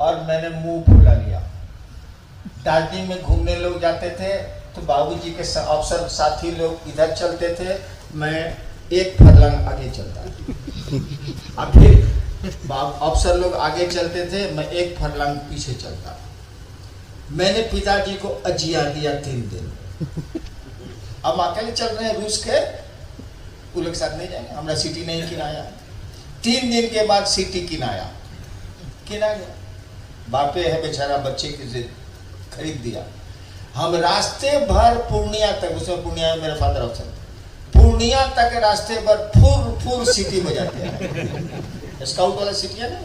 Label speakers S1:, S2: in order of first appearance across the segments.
S1: और मैंने मुंह फुला लिया। दार्जिलिंग में घूमने लोग जाते थे तो बाबूजी के अफसर साथी लोग इधर चलते थे, मैं एक फर्लंग आगे चलता। अब फिर अफसर लोग आगे चलते थे, मैं एक फर्लंग पीछे चलता। मैंने पिताजी को अजिया दिया 3 दिन। अब अकेले चल रहे हैं रूस के, वो लोग साथ नहीं जाएंगे, हमारा सिटी नहीं किनाया। 3 दिन के बाद सिटी किना गया। बापे है बेचारा, बच्चे की जिद खरीद दिया। हम रास्ते भर पूर्णिया तक, उसमें पूर्णिया में मेरा फादर अफसर, पूर्णिया तक रास्ते भर फुर सिटी बजाते हैं। स्काउट वाला सिटी है ना।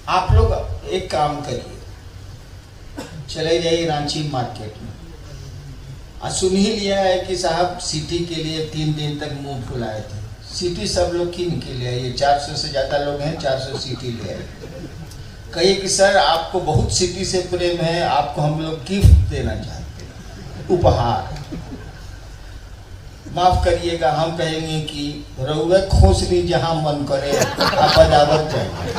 S1: आप लोग एक काम करिए, चले जाइए रांची मार्केट में। सुन ही लिया है कि साहब सिटी के लिए 3 दिन तक मुंह फुलाए थे। सिटी सब लोग किन के लिए? ये 400 से ज्यादा लोग हैं, 400 सिटी ले आए। कहिए कि सर आपको बहुत सिटी से प्रेम है, आपको हम लोग गिफ्ट देना चाहते हैं, उपहार। माफ करिएगा, हम कहेंगे कि रउए खोसली जहां मन करे आप बजावत जाएंगे,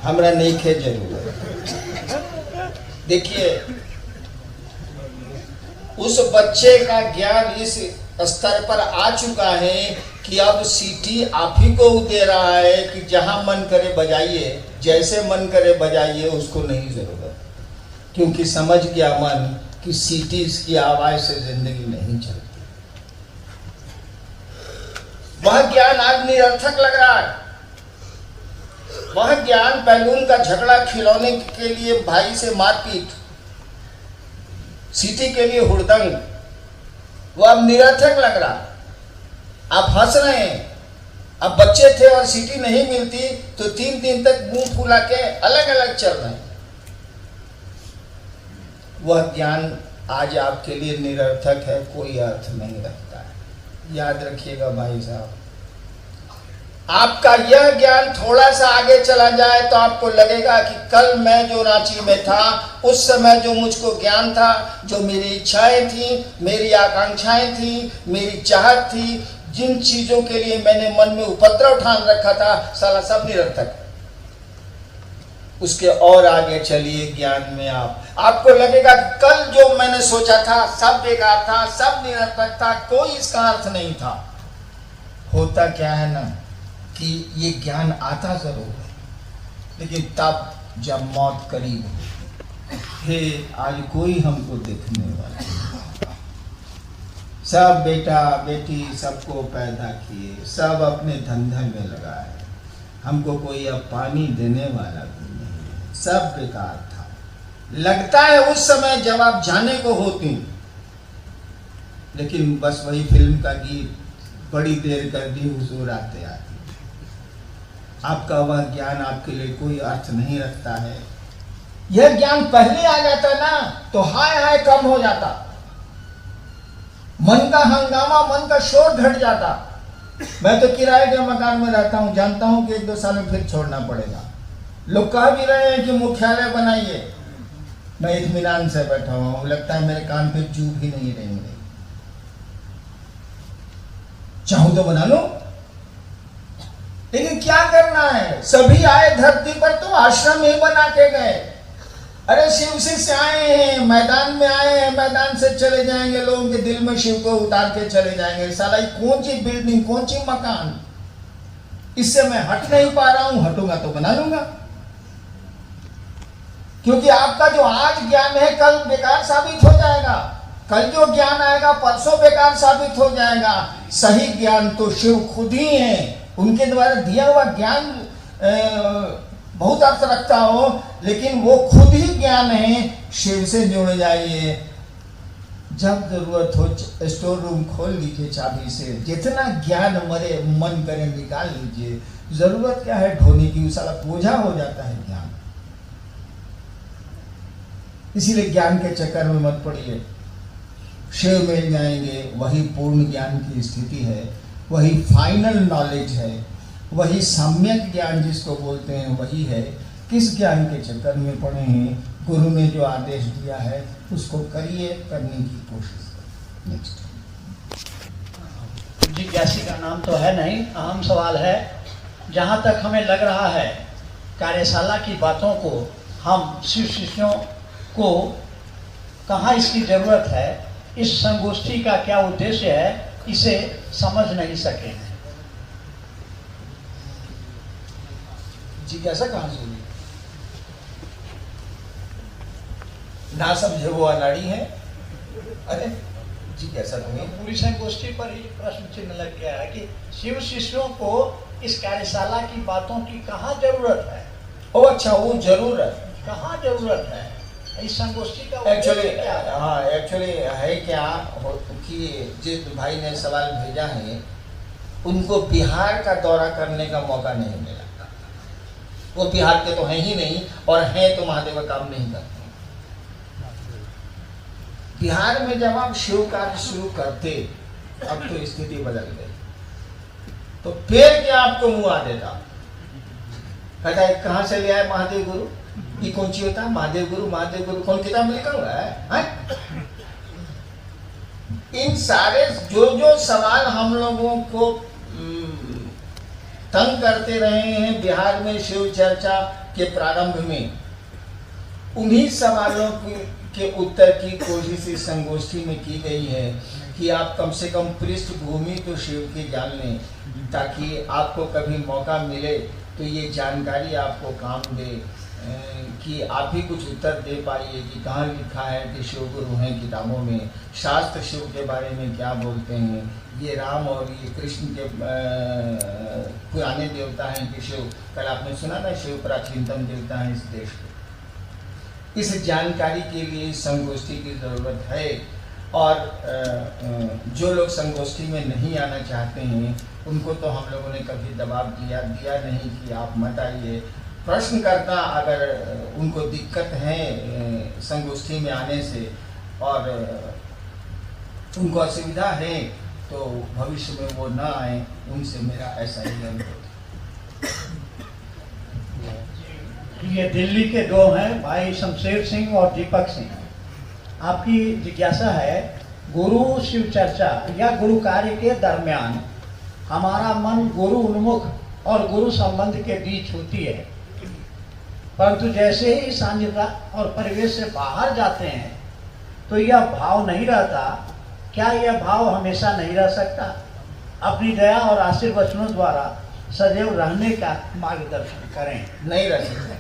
S1: हमरा नहीं खे जरूरत। देखिए, उस बच्चे का ज्ञान इस स्तर पर आ चुका है कि अब सीटी आप ही को दे रहा है कि जहां मन करे बजाइए, जैसे मन करे बजाइए, उसको नहीं जरूरत। क्योंकि समझ गया मन कि सीटी की आवाज से जिंदगी नहीं चलती। वह ज्ञान आज निरर्थक लग रहा है। वह ज्ञान बैलून का झगड़ा, खिलौने के लिए भाई से मारपीट, सीटी के लिए हुड़दंग, वो अब निरर्थक लग रहा। आप हंस रहे हैं। अब बच्चे थे और सीटी नहीं मिलती तो 3 दिन तक मुंह फुला के अलग अलग चल रहे हैं। वह ज्ञान आज आपके लिए निरर्थक है, कोई अर्थ नहीं रखता है। याद रखिएगा भाई साहब, आपका यह ज्ञान थोड़ा सा आगे चला जाए तो आपको लगेगा कि कल मैं जो रांची में था, उस समय जो मुझको ज्ञान था, जो मेरी इच्छाएं थी, मेरी आकांक्षाएं थी, मेरी चाहत थी, जिन चीजों के लिए मैंने मन में उपद्रव ठान रखा था, साला सब निरर्थक। उसके और आगे चलिए ज्ञान में, आपको लगेगा कल जो मैंने सोचा था सब बेकार था, सब निरर्थक था, कोई इसका अर्थ नहीं था। होता क्या है ना कि ये ज्ञान आता जरूर है, लेकिन तब जब मौत करीब हो, हे आज कोई हमको देखने वाला नहीं। सब बेटा बेटी सबको पैदा किए, सब अपने धंधे में लगाए, हमको कोई अब पानी देने वाला भी नहीं, सब बेकार था। लगता है उस समय जब आप जाने को होती, लेकिन बस वही फिल्म का गीत, बड़ी देर कर दी हुजूर आते आते। आपका वह ज्ञान आपके लिए कोई अर्थ नहीं रखता है। यह ज्ञान पहले आ जाता ना तो हाय हाय कम हो जाता, मन का हंगामा, मन का शोर घट जाता। मैं तो किराए के मकान में रहता हूं, जानता हूं कि 1-2 साल में फिर छोड़ना पड़ेगा। लोग कह भी रहे हैं कि मुख्यालय बनाइए, मैं इत्मीनान से बैठा हुआ हूं, लगता है मेरे कान पे चुभ ही नहीं रहेंगे। चाहूं तो बना लो, लेकिन क्या करना है? सभी आए धरती पर तो आश्रम ही बना के गए। अरे शिव से आए हैं, मैदान में आए हैं, मैदान से चले जाएंगे, लोगों के दिल में शिव को उतार के चले जाएंगे। साला कौन सी बिल्डिंग, कौन सी मकान, इससे मैं हट नहीं पा रहा हूं, हटूंगा तो बना लूंगा। क्योंकि आपका जो आज ज्ञान है कल बेकार साबित हो जाएगा, कल जो ज्ञान आएगा परसों बेकार साबित हो जाएगा। सही ज्ञान तो शिव खुद ही है, उनके द्वारा दिया हुआ ज्ञान बहुत अर्थ रखता हो, लेकिन वो खुद ही ज्ञान है। शिव से जुड़ जाइए, जब जरूरत हो स्टोर रूम खोल लीजिए चाबी से, जितना ज्ञान मरे मन करे निकाल लीजिए। जरूरत क्या है ढोने की, साला बोझा हो जाता है ज्ञान। इसीलिए ज्ञान के चक्कर में मत पड़िए। शिव मिल जाएंगे, वही पूर्ण ज्ञान की स्थिति है, वही फाइनल नॉलेज है, वही सम्यक ज्ञान जिसको बोलते हैं वही है। किस ज्ञान के चक्कर में पड़े हैं? गुरु ने जो आदेश दिया है उसको करिए, करने की कोशिश करिए। नेक्स्ट
S2: जिज्ञासी का नाम तो है नहीं, अहम सवाल है। जहाँ तक हमें लग रहा है कार्यशाला की बातों को हम शिव शिष्यों को कहाँ इसकी ज़रूरत है, इस संगोष्ठी का क्या उद्देश्य है, इसे समझ नहीं सके हैं।
S1: जिज्ञासा कहाँ से हुई? ना समझे वो अनाड़ी है। अरे जिज्ञासा तो नहीं।
S2: पूरी संगोष्ठी पर ही प्रश्न चिन्ह लग गया है कि शिव शिष्यों को इस कार्यशाला की बातों की कहाँ जरूरत है।
S1: ओ अच्छा, वो जरूरत
S2: कहाँ जरूरत है इस संगोष्ठी का?
S1: एक्चुअली हाँ, एक्चुअली है क्या कि जिस भाई ने सवाल भेजा है उनको बिहार का दौरा करने का मौका नहीं मिला। वो बिहार के तो हैं ही नहीं, और हैं तो महादेव काम नहीं करते। बिहार में जब आप शिव कार्य शुरू करते, अब तो स्थिति बदल गई, तो फिर क्या आपको मुंह आ देता, कहता है कहाँ से ले आए महादेव गुरु, ये कौन सी होता है महादेव गुरु कौन किताब में लिखा हुआ है? इन सारे जो सवाल हम लोगों को तंग करते रहे हैं बिहार में शिव चर्चा के प्रारंभ में, उन्हीं सवालों के उत्तर की कोशिश इस संगोष्ठी में की गई है कि आप कम से कम पृष्ठभूमि तो शिव की जान लें, ताकि आपको कभी मौका मिले तो ये जानकारी आपको काम दे कि आप भी कुछ उत्तर दे पाइए कि कहाँ लिखा है कि शिव गुरु हैं किताबों में, शास्त्र शिव के बारे में क्या बोलते हैं, ये राम और ये कृष्ण के पुराने देवता हैं कि शिव, कल आपने सुना ना शिव प्राचीनतम देवता है इस देश के। इस जानकारी के लिए संगोष्ठी की ज़रूरत है, और जो लोग संगोष्ठी में नहीं आना चाहते हैं उनको तो हम लोगों ने कभी दबाव दिया नहीं कि आप मत आइए। प्रश्नकर्ता अगर उनको दिक्कत है संगोष्ठी में आने से और उनको असुविधा है तो भविष्य में वो ना आए, उनसे मेरा ऐसा ही अनुरोध।
S2: ये दिल्ली के दो हैं, भाई शमशेर सिंह और दीपक सिंह। आपकी जिज्ञासा है, गुरु शिव चर्चा या गुरु कार्य के दरमियान हमारा मन गुरु उन्मुख और गुरु संबंध के बीच होती है, परंतु जैसे ही सान्निध्य और परिवेश से बाहर जाते हैं तो यह भाव नहीं रहता। क्या यह भाव हमेशा नहीं रह सकता? अपनी दया और आशीर्वचनों द्वारा सदैव रहने का मार्गदर्शन करें।
S1: नहीं रह सकते।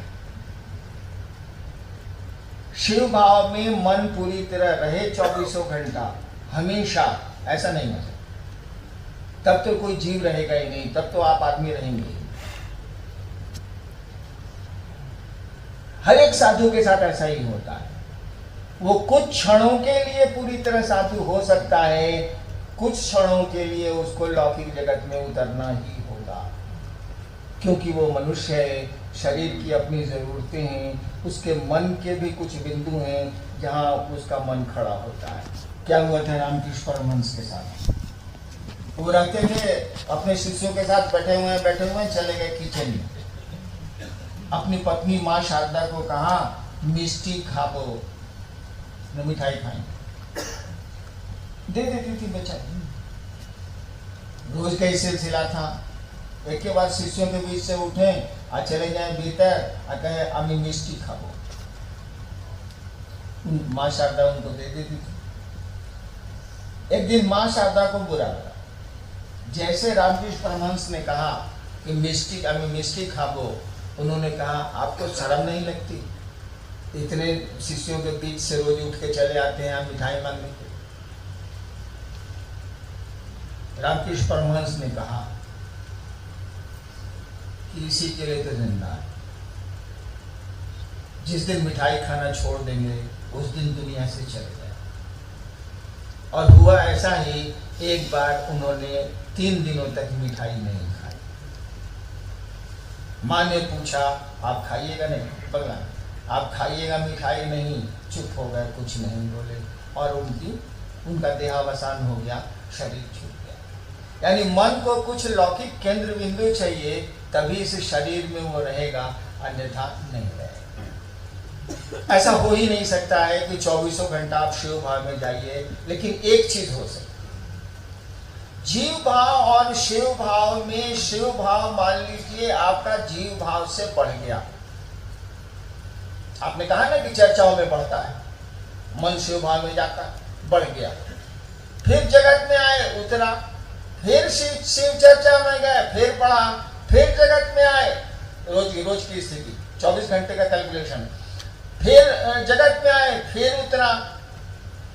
S1: शिव भाव में मन पूरी तरह रहे 24 घंटा हमेशा, ऐसा नहीं हो सकता। तब तो कोई जीव रहेगा ही नहीं, तब तो आप आदमी रहेंगे। हर एक साधु के साथ ऐसा ही होता है। वो कुछ क्षणों के लिए पूरी तरह साधु हो सकता है, कुछ क्षणों के लिए उसको लौकिक जगत में उतरना ही होगा, क्योंकि वो मनुष्य है, शरीर की अपनी ज़रूरतें हैं, उसके मन के भी कुछ बिंदु हैं जहाँ उसका मन खड़ा होता है। क्या हुआ था रामकृष्ण परमहंस के साथ? वो रहते थे अपने शिष्यों के साथ, बैठे हुए चले गए किचन में। अपनी पत्नी माँ शारदा को कहा मिष्टी खाओ, न मिठाई खाएं, दे देती थी बेचारी। रोज का ही सिलसिला था। एक के बाद शिष्यों के बीच से उठे और चले जाए भीतर और कहे अम्मी मिष्टी खाओ, माँ शारदा उनको दे देती थी। एक दिन माँ शारदा को बुरा लगा। जैसे रामकृष्ण परमहंस ने कहा कि मिष्टी खाओ, उन्होंने कहा आपको शर्म नहीं लगती? इतने शिष्यों के बीच से रोज उठ के चले आते हैं आप मिठाई मांगने के। रामकृष्ण परमहंस ने कहा कि इसी के लिए तो जिंदा है। जिस दिन मिठाई खाना छोड़ देंगे उस दिन दुनिया से चले गए। और हुआ ऐसा ही, एक बार उन्होंने 3 दिनों तक मिठाई नहीं खाई। माँ ने पूछा आप खाइएगा? नहीं, बगला आप खाइएगा मिठाई? नहीं। चुप हो गए, कुछ नहीं बोले, और उनका देहावसान हो गया, शरीर छूट गया। यानी मन को कुछ लौकिक केंद्र बिंदु चाहिए, तभी इस शरीर में वो रहेगा, अन्यथा नहीं रहेगा। ऐसा हो ही नहीं सकता है कि 24 घंटा आप शिव भाव में जाइए। लेकिन एक चीज हो सकती, जीव भाव और शिव भाव में, शिव भाव मान लीजिए आपका जीव भाव से बढ़ गया। आपने कहा ना कि चर्चाओं में बढ़ता है, मन शिव भाव में जाता है, बढ़ गया। फिर जगत में आए, उतरा, फिर शिव चर्चा में गए, फिर बढ़ा, फिर जगत में आए, रोज की स्थिति 24 घंटे का कैलकुलेशन, फिर जगत में आए, फिर उतरा,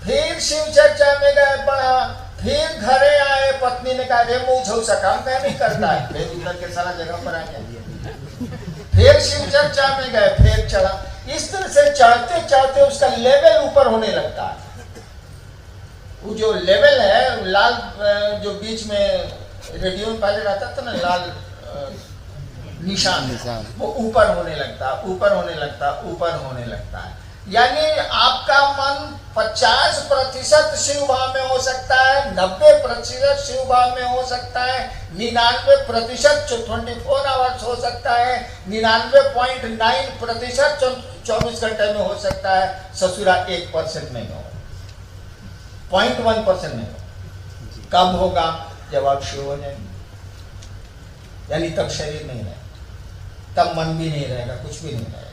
S1: फिर शिव चर्चा में गए, बढ़ा, फिर घरे आए, पत्नी ने कहा रे मुँह झौसा काम क्या नहीं करता है, फिर उतर के सारा जगह पर आ गया, फिर शिव चर्चा में गए, फिर चढ़ा। इस तरह से चढ़ते चढ़ते उसका लेवल ऊपर होने लगता है। वो जो लेवल है, लाल जो बीच में रेडियो में पहले रहता था ना, लाल निशान, वो ऊपर होने लगता, ऊपर होने लगता, ऊपर होने लगता है। यानी आपका मन 50% शिव भाव में हो सकता है, 90% शिव भाव में हो सकता है, 99% 24 आवर्स हो सकता है, 99.9% 24 घंटे में हो सकता है, ससुरा 1% नहीं होगा, 0.1% नहीं होगा। कब होगा? जब आप शिव हो जाएंगे, यानी तब शरीर नहीं रहेगा, तब मन भी नहीं रहेगा, कुछ भी नहीं रहेगा,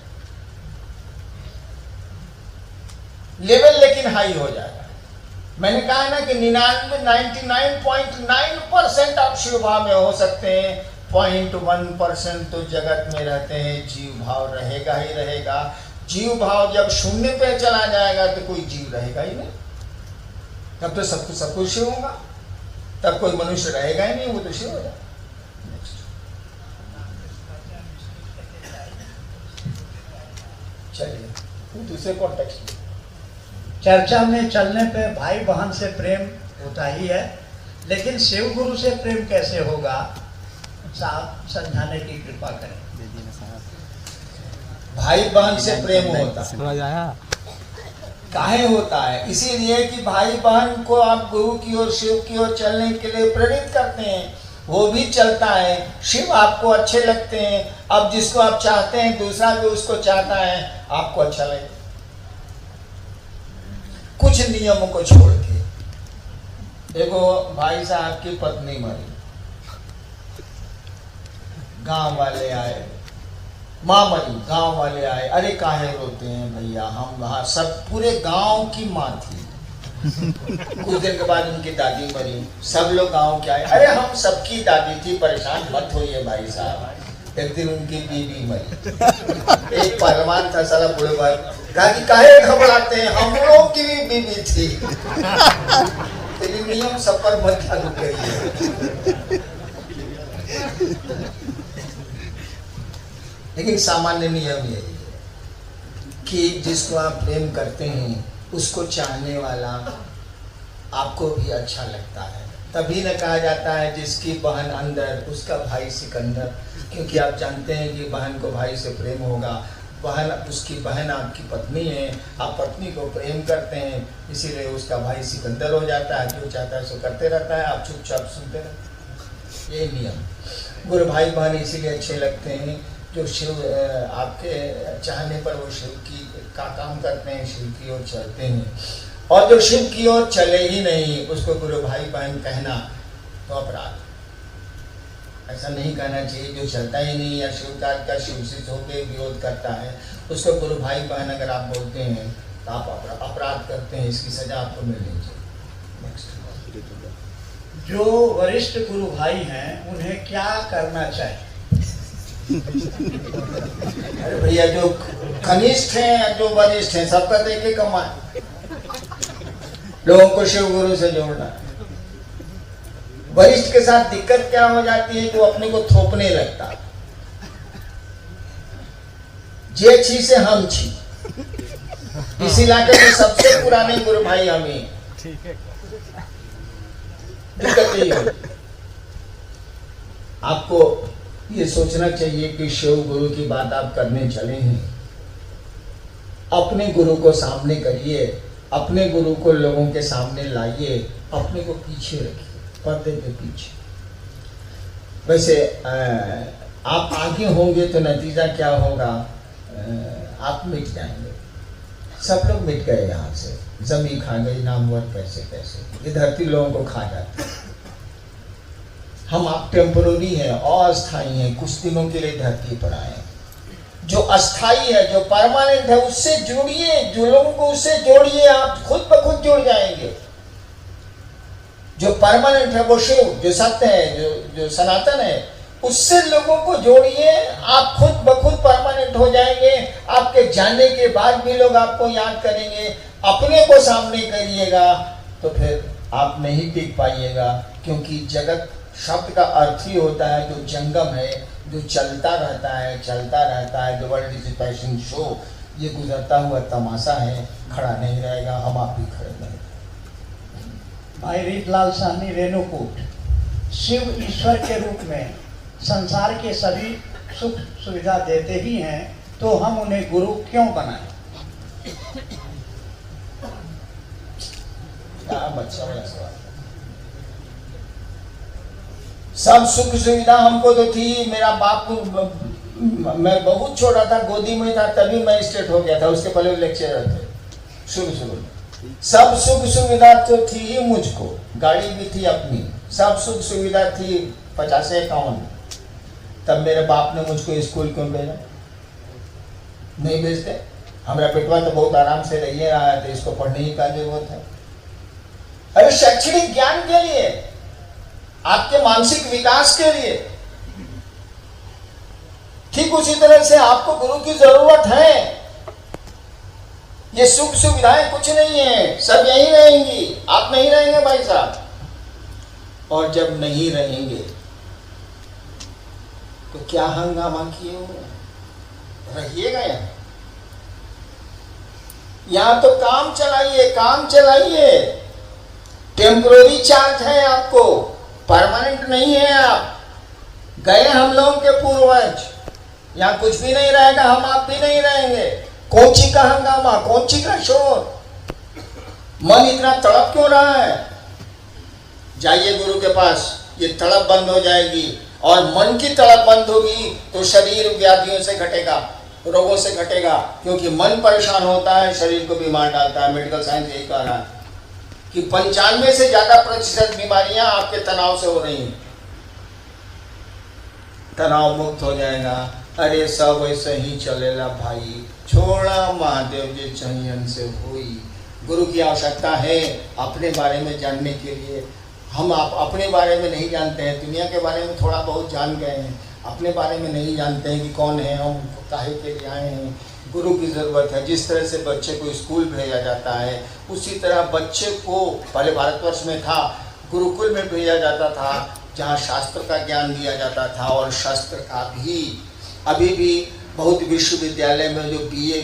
S1: लेवल लेकिन हाई हो जाएगा। मैंने कहा ना कि 99.9% आप शिव भाव में हो सकते हैं, 0.1% तो जगत में रहते हैं, जीव भाव रहेगा ही रहेगा। जीव भाव जब शून्य पे चला जाएगा तो कोई जीव रहेगा ही नहीं, तब तो सब कुछ शिव होगा, तब कोई मनुष्य रहेगा ही नहीं, वो तो शिव हो जाएगा। चलिए दूसरे कॉन्टेक्स्ट में,
S2: चर्चा में चलने पे भाई बहन से प्रेम होता ही है, लेकिन शिव गुरु से प्रेम कैसे होगा, साहब समझाने की कृपा करें।
S1: भाई बहन से प्रेम होता काहे होता है? इसीलिए कि भाई बहन को आप गुरु की ओर, शिव की ओर चलने के लिए प्रेरित करते हैं, वो भी चलता है। शिव आपको अच्छे लगते हैं, अब जिसको आप चाहते हैं दूसरा भी उसको चाहता है, आपको अच्छा लगे। कुछ नियमों को छोड़ के, देखो भाई साहब की पत्नी मरी, गांव वाले आए, माँ मरी, गांव वाले आए, अरे काहे रोते हैं भैया, हम वहाँ सब पूरे गांव की माँ थी। कुछ दिन के बाद उनकी दादी मरी, सब लोग गांव के आए, अरे हम सबकी दादी थी, परेशान मत होइए भाई साहब। एक दिन उनकी बीवी मरी, एक पहलवान था साला बूढ़े भाई, कहा कि काहे घबराते हैं, हम लोग की भी बीवी थी। तेरी नियम सब पर मत लागू करिए। लेकिन सामान्य नियम ये है कि जिसको आप प्रेम करते हैं उसको चाहने वाला आपको भी अच्छा लगता है। तभी न कहा जाता है जिसकी बहन अंदर उसका भाई सिकंदर, क्योंकि आप जानते हैं कि बहन को भाई से प्रेम होगा। बहन, उसकी बहन आपकी पत्नी है, आप पत्नी को प्रेम करते हैं, इसीलिए उसका भाई सिकंदर हो जाता है, जो चाहता है सो करते रहता है, आप चुपचाप सुनते रहते हैं। ये नियम। गुरु भाई बहन इसीलिए अच्छे लगते हैं जो शिव आपके चाहने पर वो शिव की का काम करते हैं, शिव की ओर चलते हैं। और जो शिव की ओर चले ही नहीं उसको गुरु भाई बहन कहना तो अपराध। ऐसा नहीं कहना चाहिए। जो चलता ही नहीं या शिव का शिव से होकर विरोध करता है उसको गुरु भाई बहन अगर आप बोलते हैं तो आप अपराध करते हैं, इसकी सजा आपको मिलनी चाहिए। नेक्स्ट।
S2: जो वरिष्ठ गुरु भाई हैं उन्हें क्या करना चाहिए?
S1: अरे भैया, जो कनिष्ठ हैं जो वरिष्ठ हैं सबका देखे कमाए, लोगों को शिव गुरु से जोड़ना है। वरिष्ठ के साथ दिक्कत क्या हो जाती है, जो अपने को थोपने लगता है, जे छी से हम छी। इस इलाके में सबसे पुराने गुरु भाई हम ही। दिक्कत यही है। आपको ये सोचना चाहिए कि शिव गुरु की बात आप करने चले हैं, अपने गुरु को सामने करिए, अपने गुरु को लोगों के सामने लाइए, अपने को पीछे रखिए, पर्दे पे पीछे। वैसे आप आगे होंगे तो नतीजा क्या होगा, आप मिट जाएंगे। सब लोग मिट गए यहाँ से, जमीन खा गई, नामवर पैसे पैसे, ये धरती लोगों को खा जाती है। हम आप टेम्पररी हैं, अस्थायी हैं, कुछ दिनों के लिए धरती पर आए। जो अस्थायी है, जो परमानेंट है, उससे जुड़िए, जो लोगों को उससे जोड़िए, आप खुद ब खुद जुड़ जाएंगे। जो परमानेंट है वो शिव, जो सत्य है, जो सनातन है, उससे लोगों को जोड़िए, आप खुद ब खुद परमानेंट हो जाएंगे। आपके जाने के बाद भी लोग आपको याद करेंगे। अपने को सामने करिएगा तो फिर आप नहीं टिक पाइएगा, क्योंकि जगत शब्द का अर्थ ही होता है जो जंगम है, जो चलता रहता है, चलता रहता है। The world is a passing show, ये गुजरता हुआ तमाशा है, खड़ा नहीं रहेगा, हम आप भी खड़े नहीं।
S2: भाई रीतलाल साहनी रेणुकूट, शिव ईश्वर के रूप में संसार के सभी सुख सुविधा देते ही हैं, तो हम उन्हें गुरु क्यों बनाएं?
S1: अच्छा वाला सवाल। सब सुख सुविधा हमको तो थी। मेरा बाप, मैं बहुत छोटा था, गोदी में था, तभी मैं स्टेट हो गया था। उसके पहले लेक्चरर थे शुरू में। सब सुख सुविधा तो थी ही मुझको, गाड़ी भी थी अपनी, सब सुख सुविधा थी 50-51। तब मेरे बाप ने मुझको स्कूल क्यों भेजा? नहीं भेजते। हमारा बेटवा तो बहुत आराम से रहिए रहा है, तो इसको पढ़ने ही का जरूरत है। अरे शैक्षणिक ज्ञान के लिए, आपके मानसिक विकास के लिए। ठीक उसी तरह से आपको गुरु की जरूरत है। ये सुख सुविधाएं कुछ नहीं है, सब यहीं रहेंगी, आप नहीं रहेंगे भाई साहब। और जब नहीं रहेंगे तो क्या हंगामा किए हुए, रहिएगा यहां तो काम चलाइए, काम चलाइए। टेम्पररी चार्ज है आपको, परमानेंट नहीं है। आप गए हम लोगों के पूर्वज, यहां कुछ भी नहीं रहेगा, हम आप भी नहीं रहेंगे। कौची का हंगामा, कौची का शोर, मन इतना तड़प क्यों रहा है? जाइए गुरु के पास, ये तड़प बंद हो जाएगी। और मन की तड़प बंद होगी तो शरीर व्याधियों से घटेगा, रोगों से घटेगा। क्योंकि मन परेशान होता है, शरीर को बीमार डालता है। मेडिकल साइंस यही कह रहा है कि 95 से ज्यादा % बीमारियां आपके तनाव से हो रही हैं। तनाव मुक्त हो जाएगा। अरे सब ऐसे ही चलेगा भाई, छोड़ा महादेव जी चयन से हुई। गुरु की आवश्यकता है अपने बारे में जानने के लिए। हम आप अपने बारे में नहीं जानते हैं, दुनिया के बारे में थोड़ा बहुत जान गए हैं, अपने बारे में नहीं जानते हैं कि कौन है हम, काहे के लिए आए हैं। गुरु की ज़रूरत है। जिस तरह से बच्चे को स्कूल भेजा जाता है, उसी तरह बच्चे को पहले भारतवर्ष में था, गुरुकुल में भेजा जाता था, जहाँ शास्त्र का ज्ञान दिया जाता था। और शास्त्र का भी अभी भी बहुत विश्वविद्यालय में जो BA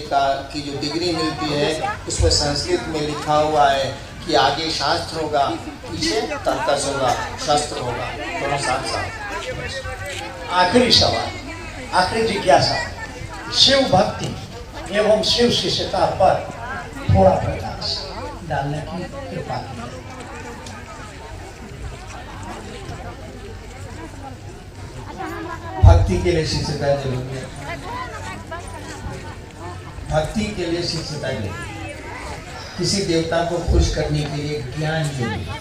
S1: की जो डिग्री मिलती है, उसमें संस्कृत में लिखा हुआ है कि आगे शास्त्र होगा, पीछे तर्कस होगा, शास्त्र होगा, दोनों साथ साथ।
S2: आखिरी सवाल, आखिरी जिज्ञासा, शिव भक्ति एवं शिव शिष्यता पर थोड़ा प्रकाश डालने की कृपा की।
S1: भक्ति के लिए शिष्यता जरूरी है। भक्ति के लिए शिष्यता जरूरी है। किसी देवता को खुश करने के लिए ज्ञान जरूरी है,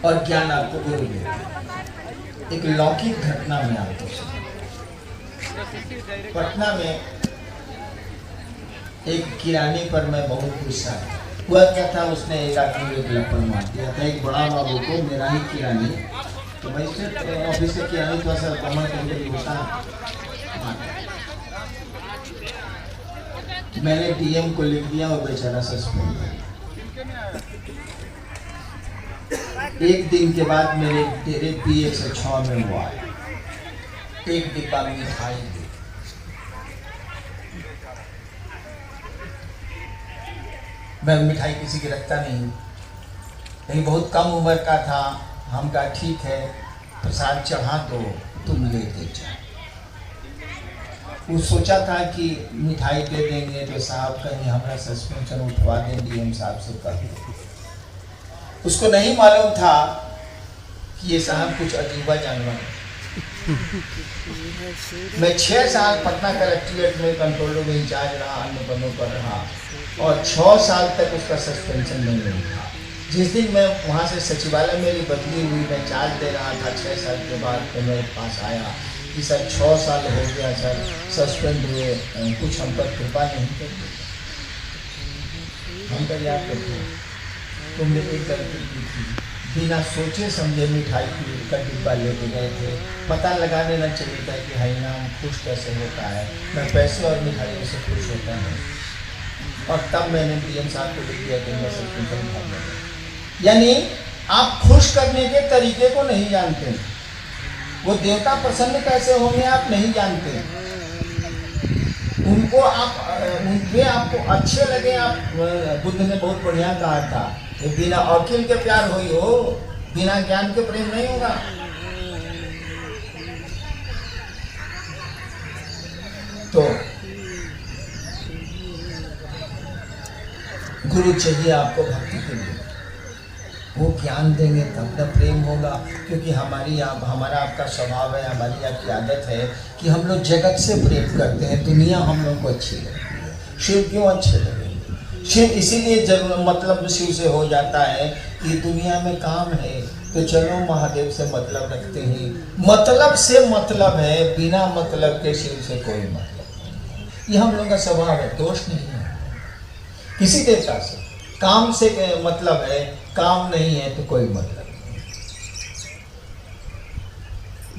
S1: और ज्ञान आपको गुरु देता है। एक लौकिक घटना में आपको पटना में एक किरानी पर मैं बहुत गुस्सा हुआ क्या था। उसने एक आदमी को लपड़ मार दिया था, एक बड़ा बाबू को, मेरा ही किरानी। तो मैं ऑफिस से किरानी थोड़ा सा कमर करके होता, मैंने DM को लिख दिया और बेचारा सस्पेंड। एक दिन के बाद मेरे PX6 में हुआ एक डिब्बा मिठाई दी। मैं मिठाई किसी की रखता नहीं, लेकिन बहुत कम उम्र का था। हम कहा ठीक है, प्रसाद चढ़ा दो, तुम लेते जाओ। वो सोचा था कि मिठाई दे देंगे तो साहब कहीं हमारा सस्पेंशन उठवा दें, DM साहब से कह। उसको नहीं मालूम था कि ये साहब कुछ अजीबा जानवर है। मैं 6 साल पटना कलेक्ट्रेट में कंट्रोल रूम इंचार्ज रहा, अन्य पदों पर रहा, और 6 साल तक उसका सस्पेंशन नहीं था। जिस दिन मैं वहाँ से सचिवालय मेरी बदली हुई, मैं चार्ज दे रहा था 6 साल के बाद, तो मेरे पास आया कि सर 6 साल हो गया सर, सस्पेंड हुए, कुछ हम पर कृपा नहीं करते। हम कर याद करते, तुमने एक गलती की थी, बिना सोचे समझे मिठाई का डिब्बा लेके गए थे, पता लगा लेना चाहिए था कि हाई नाम खुश कैसे होता है, मैं पैसे और मिठाइयों से खुश होता हूँ। और तब मैंने डीएम साहब को लिख दिया कि मैं सब कुछ समझा। यानी आप खुश करने के तरीके को नहीं जानते, वो देवता प्रसन्न कैसे होंगे आप नहीं जानते, उनको आप उनके आपको अच्छे लगे। आप बुद्ध ने बहुत बढ़िया कहा था, बिना अकिल के प्यार हुई हो, बिना ज्ञान के प्रेम नहीं होगा। तो गुरु चाहिए आपको भक्ति के लिए, वो ज्ञान देंगे तब न प्रेम होगा। क्योंकि हमारा आपका स्वभाव है, हमारी आपकी आदत है कि हम लोग जगत से प्रेम करते हैं, दुनिया हम लोग को अच्छी लगती है। शिव क्यों अच्छे लगेंगे? शिव इसीलिए जरूर मतलब शिव से हो जाता है कि दुनिया में काम है तो चलो महादेव से मतलब रखते हैं। मतलब से मतलब है, बिना मतलब के शिव से कोई मतलब नहीं। ये हम लोग का स्वभाव है, दोष नहीं है किसी देवता से। काम से मतलब है, काम नहीं है तो कोई मतलब नहीं।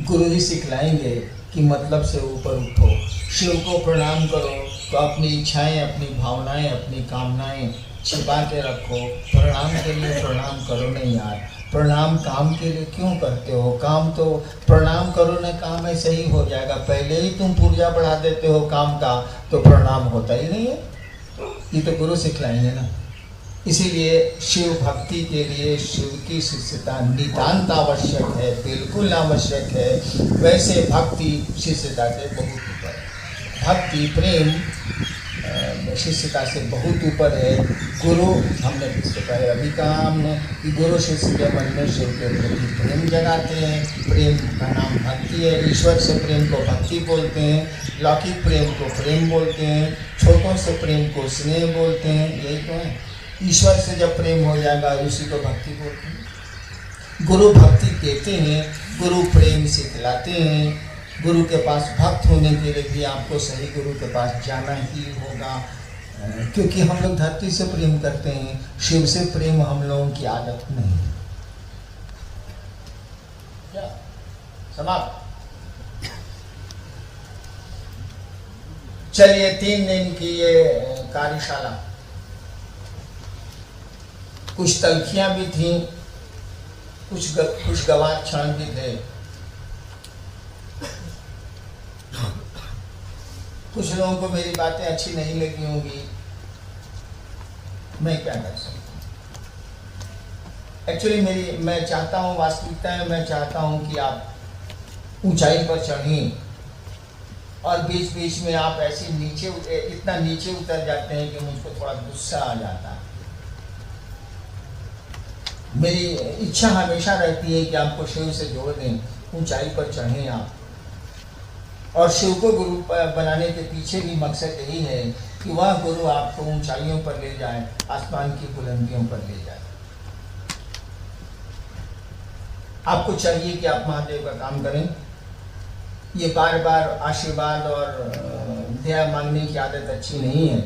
S1: गुरु ही सिखलाएंगे कि मतलब से ऊपर उठो, शिव को प्रणाम करो, तो अपनी इच्छाएं, अपनी भावनाएं, अपनी कामनाएं छिपा के रखो। प्रणाम के लिए प्रणाम करो नहीं यार, प्रणाम काम के लिए क्यों करते हो? काम तो प्रणाम करो ना, काम ऐसे ही हो जाएगा। पहले ही तुम पूर्जा बढ़ा देते हो काम का, तो प्रणाम होता ही नहीं है। ये तो गुरु सिखलाएंगे ना। इसीलिए शिव भक्ति के लिए शिव की शिष्यता नितांत आवश्यक है, बिल्कुल आवश्यक है। वैसे भक्ति शिष्यता से बहुत ऊपर है, भक्ति प्रेम शिष्यता से बहुत ऊपर है। गुरु हमने किसको कहे अभी कहा हमने कि गुरु शिष्य के मन में शिव के प्रति प्रेम जगाते हैं। प्रेम का नाम भक्ति है। ईश्वर से प्रेम को भक्ति बोलते हैं, लौकिक प्रेम को प्रेम बोलते हैं, छोटों से प्रेम को स्नेह बोलते हैं। यही तो है, ईश्वर से जब प्रेम हो जाएगा उसी को भक्ति बोलते हैं। गुरु भक्ति देते हैं, गुरु प्रेम सिखलाते हैं। गुरु के पास भक्त होने के लिए भी आपको सही गुरु के पास जाना ही होगा, क्योंकि हम लोग धरती से प्रेम करते हैं, शिव से प्रेम हम लोगों की आदत नहीं है। क्या समाप्त। चलिए 3 दिन की ये कार्यशाला, कुछ तलखियां भी थी, कुछ खुशगवार क्षण भी थे। कुछ लोगों को मेरी बातें अच्छी नहीं लगी होंगी, मैं क्या कर सकता हूँ। एक्चुअली मैं चाहता हूँ, वास्तविकता है, मैं चाहता हूँ कि आप ऊंचाई पर चढ़ें और बीच बीच में आप ऐसे इतना नीचे उतर जाते हैं कि मुझको थोड़ा गुस्सा आ जाता है। मेरी इच्छा हमेशा रहती है कि आपको शिव से जोड़ दें, ऊंचाई पर चढ़ें आप। और शिव को गुरु बनाने के पीछे भी मकसद यही है कि वह गुरु आपको ऊंचाइयों पर ले जाए, आसमान की बुलंदियों पर ले जाए। आपको चाहिए कि आप महादेव का काम करें। ये बार बार आशीर्वाद और दया मांगने की आदत अच्छी नहीं है।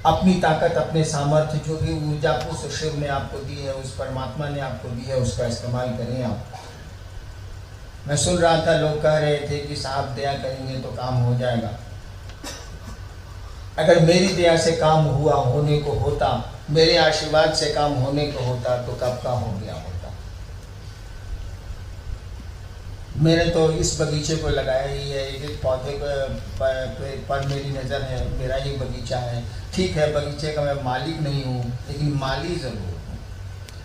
S1: अपनी ताकत, अपने सामर्थ्य, जो भी ऊर्जा उस शिव ने आपको दी है, उस परमात्मा ने आपको दी है, उसका इस्तेमाल करें आप। मैं सुन रहा था, लोग कह रहे थे कि साहब दया करेंगे तो काम हो जाएगा। अगर मेरी दया से काम होने को होता, मेरे आशीर्वाद से काम होने को होता, तो कब का हो गया होता। मैंने तो इस बगीचे को लगाया ही है, एक पौधे पर मेरी नज़र है, मेरा ही बगीचा है। ठीक है, बगीचे का मैं मालिक नहीं हूँ, लेकिन माली ज़रूर हूँ।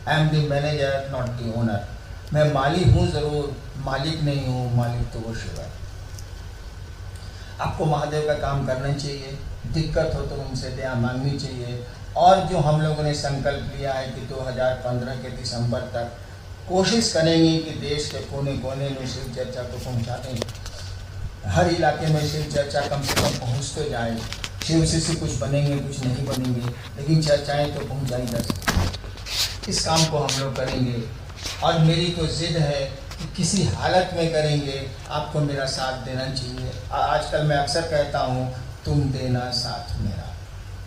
S1: I am the manager, not the owner. मैं माली हूँ ज़रूर, मालिक नहीं हूँ। मालिक तो वो शिव है। आपको महादेव का काम करना चाहिए, दिक्कत हो तो उनसे दया मांगनी चाहिए। और जो हम लोगों ने संकल्प लिया है कि 2015 के दिसंबर तक कोशिश करेंगे कि देश के कोने कोने में शिव चर्चा को पहुँचा दें। हर इलाके में शिव चर्चा कम से कम पहुँच तो जाए। शिव शिष्य कुछ बनेंगे, कुछ नहीं बनेंगे, लेकिन चर्चाएँ तो पहुँचाई जा सकती हैं। इस काम को हम लोग करेंगे और मेरी तो जिद है कि किसी हालत में करेंगे, आपको मेरा साथ देना चाहिए। आजकल मैं अक्सर कहता हूँ, तुम देना साथ मेरा,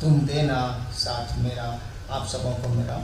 S1: तुम देना साथ मेरा। आप सबों को मेरा